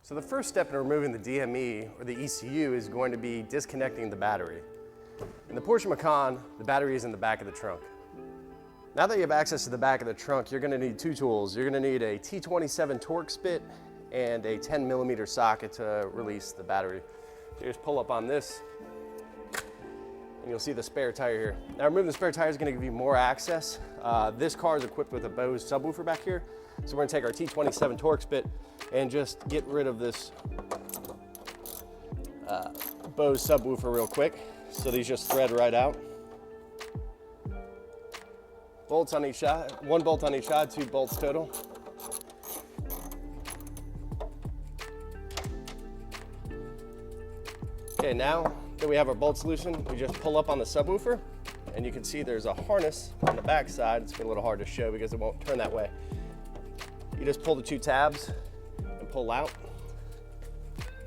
So the first step in removing the DME, or the ECU, is going to be disconnecting the battery. In the Porsche Macan, the battery is in the back of the trunk. Now that you have access to the back of the trunk, you're going to need two tools. You're going to need a T27 Torx bit and a 10mm socket to release the battery. So you just pull up on this, and you'll see the spare tire here. Now removing the spare tire is going to give you more access. This car is equipped with a Bose subwoofer back here. So we're going to take our T27 Torx bit and just get rid of this Bose subwoofer real quick. So these just thread right out. Bolts on each side, one bolt on each side, 2 bolts total. Okay, now that we have our bolts loosened, we just pull up on the subwoofer, and you can see there's a harness on the back side. It's a little hard to show because it won't turn that way. You just pull the 2 tabs and pull out.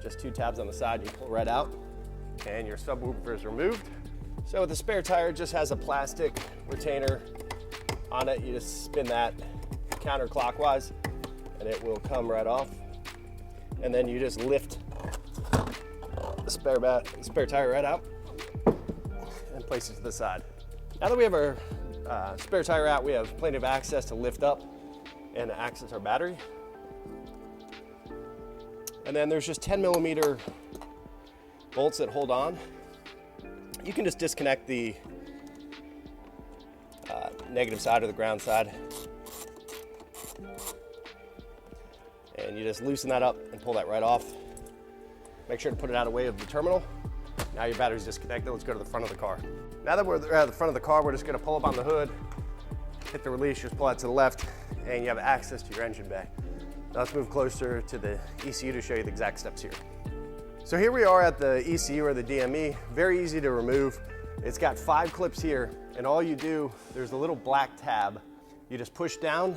Just 2 tabs on the side, you pull right out, and your subwoofer is removed. So the spare tire just has a plastic retainer on it. You just spin that counterclockwise, and it will come right off. And then you just lift the spare tire right out and place it to the side. Now that we have our spare tire out, we have plenty of access to lift up and access our battery. And then there's just 10mm bolts that hold on. You can just disconnect the negative side or the ground side, and you just loosen that up and pull that right off. Make sure to put it out of the way of the terminal. Now your battery's disconnected. Let's go to the front of the car. Now that we're at the front of the car, we're just going to pull up on the hood, hit the release, just pull that to the left, and you have access to your engine bay. Now let's move closer to the ECU to show you the exact steps here. So here we are at the ECU, or the DME. Very easy to remove. It's got 5 clips here, and all you do, there's a little black tab. You just push down,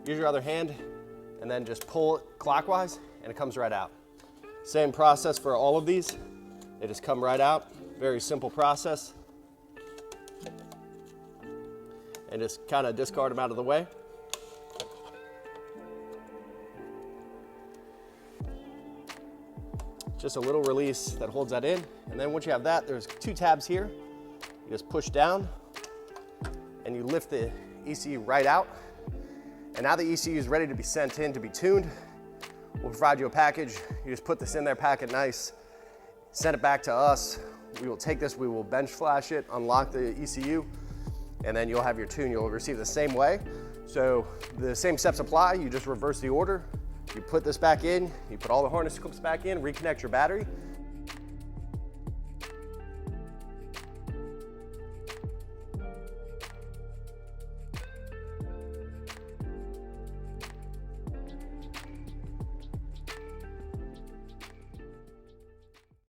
use your other hand, and then just pull it clockwise, and it comes right out. Same process for all of these. They just come right out. Very simple process. And just kind of discard them out of the way. Just a little release that holds that in. And then once you have that, there's 2 tabs here. You just push down and you lift the ECU right out. And now the ECU is ready to be sent in to be tuned. We'll provide you a package. You just put this in there, pack it nice, send it back to us. We will take this, we will bench flash it, unlock the ECU, and then you'll have your tune. You'll receive the same way. So the same steps apply. You just reverse the order. You put this back in, you put all the harness clips back in, reconnect your battery,